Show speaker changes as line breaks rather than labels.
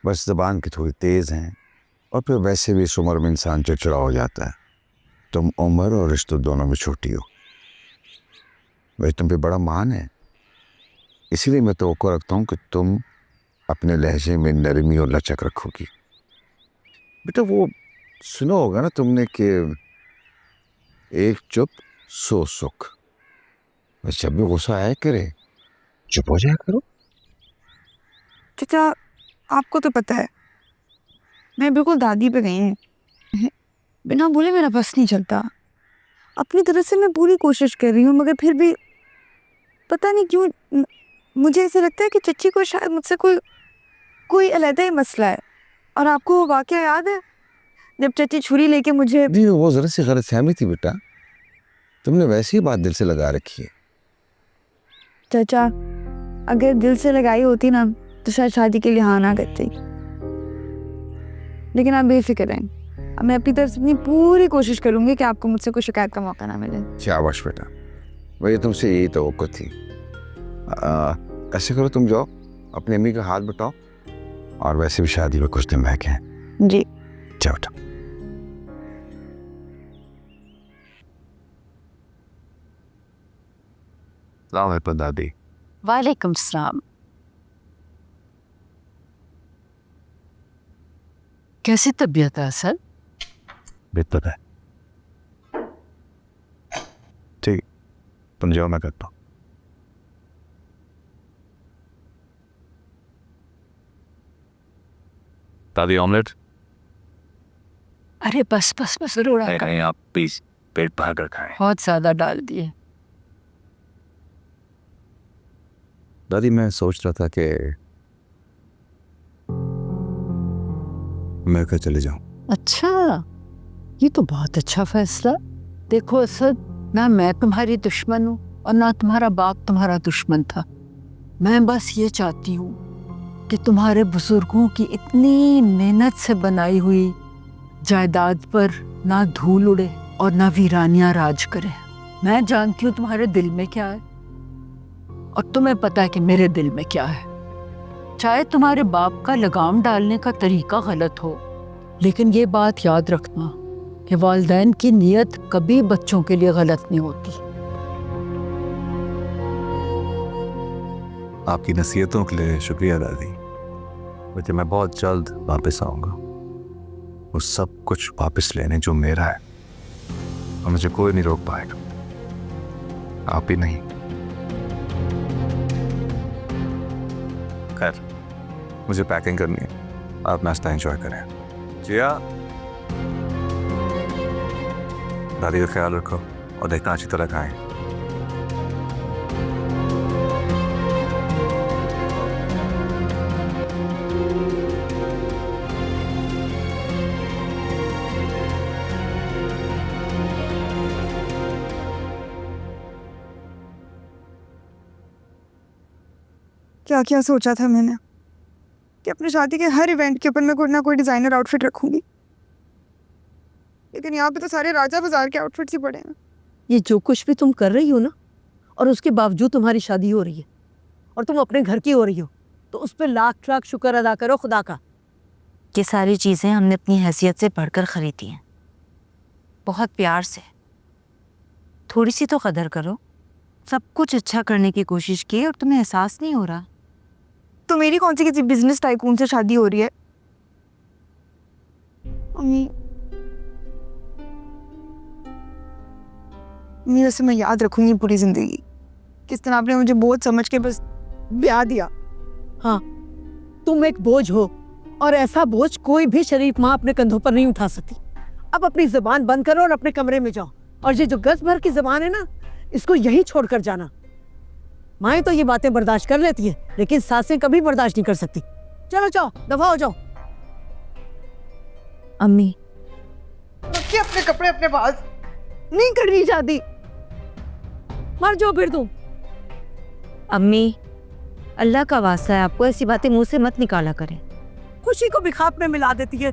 बस ज़बान की थोड़ी तेज़ हैं और फिर वैसे भी इस उम्र में इंसान चिड़चिड़ा हो जाता है। तुम उम्र और रिश्तों दोनों में छोटी हो, वही तुम पे बड़ा मान है, इसीलिए मैं तवक्को रखता हूँ कि तुम अपने लहजे में नरमी और लचक रखोगी। बेटा वो सुना होगा ना तुमने कि एक चुप सो सुख। बस जब भी गुस्सा आया करे चुप हो जाया करो।
चाचा, आपको तो पता है मैं बिल्कुल दादी पे गई हूँ। बिना बोले मेरा बस नहीं चलता। अपनी तरफ से मैं पूरी कोशिश कर रही हूँ, मगर फिर भी पता नहीं क्यों मुझे ऐसा लगता है कि चच्ची को शायद मुझसे कोई कोई अलग ही मसला है। और आपको वो वाकया याद है जब चच्ची छुरी लेके मुझे...
नहीं, वो जरा सी गलतफहमी थी बेटा, तुमने वैसी ही बात दिल से लगा रखी है।
चाचा, अगर दिल से लगाई होती ना तो शायद शादी के लिए हाँ ना करती। लेकिन आप बेफिक्र रहें, अब मैं अपनी तरफ से अपनी पूरी कोशिश करूंगी कि आपको मुझसे कोई शिकायत का मौका ना मिले।
शाबाश बेटा, वही तुमसे यही तवक्को थी। ऐसे करो, तुम जाओ अपनी अम्मी का हाथ बटाओ, और वैसे भी शादी में कुछ दिन बाकी हैं।
जी
जाओ बेटा। सलाम अलैकुम दादी।
वालेकुम सलाम। कैसी तबीयत है सर?
बेहतर है। ठीक, तुम जाओ, मैं करता हूँ।
दादी ऑमलेट?
अरे बस बस बस रोड़ा का
नहीं, आप प्लीज पेट भर कर खाएं।
बहुत ज्यादा डाल दिए।
दादी मैं सोच रहा था कि मैं घर चले जाऊं।
अच्छा, ये तो बहुत अच्छा फैसला। देखो असद, ना मैं तुम्हारी दुश्मन हूँ और ना तुम्हारा बाप तुम्हारा दुश्मन था। मैं बस ये चाहती हूँ कि तुम्हारे बुजुर्गों की इतनी मेहनत से बनाई हुई जायदाद पर ना धूल उड़े और ना वीरानियां राज करे। मैं जानती हूँ तुम्हारे दिल में क्या है और तुम्हें पता है कि मेरे दिल में क्या है। चाहे तुम्हारे बाप का लगाम डालने का तरीका गलत हो, लेकिन ये बात याद रखना कि वालिदैन की नीयत कभी बच्चों के लिए गलत नहीं होती।
आपकी नसीहतों के लिए शुक्रिया दादी। वैसे मैं बहुत जल्द वापस आऊंगा, वो सब कुछ वापस लेने जो मेरा है, और मुझे कोई नहीं रोक पाएगा, आप ही नहीं। खैर, मुझे पैकिंग करनी है, आप नाश्ता एंजॉय करें। जिया, दादी का ख्याल रखो और देखना अच्छी तरह खाएं।
क्या क्या सोचा था मैंने कि अपनी शादी के हर इवेंट के ऊपर मैं कोई ना कोई डिजाइनर आउटफिट रखूंगी, लेकिन यहाँ पे तो सारे राजा बाजार के आउटफिट्स ही पड़े हैं।
ये जो कुछ भी तुम कर रही हो ना, और उसके बावजूद तुम्हारी शादी हो रही है और तुम अपने घर की हो रही हो, तो उस पर लाख लाख शुक्र अदा करो खुदा का।
ये सारी चीज़ें हमने अपनी हैसियत से बढ़कर खरीदी हैं, बहुत प्यार से। थोड़ी सी तो कदर करो। सब कुछ अच्छा करने की कोशिश की और तुम्हें एहसास नहीं हो रहा।
तो मेरी कौन सी किसी बिजनेस टाइकून से शादी हो रही है? अम्मी, अम्मी वैसे मैं याद रखूंगी पूरी जिंदगी किस तरह आपने मुझे बोझ समझ के बस ब्याह दिया।
हाँ, तुम एक बोझ हो और ऐसा बोझ कोई भी शरीफ माँ अपने कंधों पर नहीं उठा सकती। अब अपनी जबान बंद करो और अपने कमरे में जाओ, और ये जो गज भर की जबान है ना, इसको यहीं छोड़कर जाना। माएँ तो ये बातें बर्दाश्त कर लेती है, लेकिन सासें कभी बर्दाश्त नहीं कर सकती। चलो जाओ, दफा हो जाओ।
अम्मी,
रखिए अपने कपड़े अपने पास। नहीं करनी शादी।
मर जाओ फिर तुम।
अम्मी, अल्लाह का वास्ता है, आपको ऐसी बातें मुंह से मत निकाला करें।
खुशी को भी खाप में मिला देती है।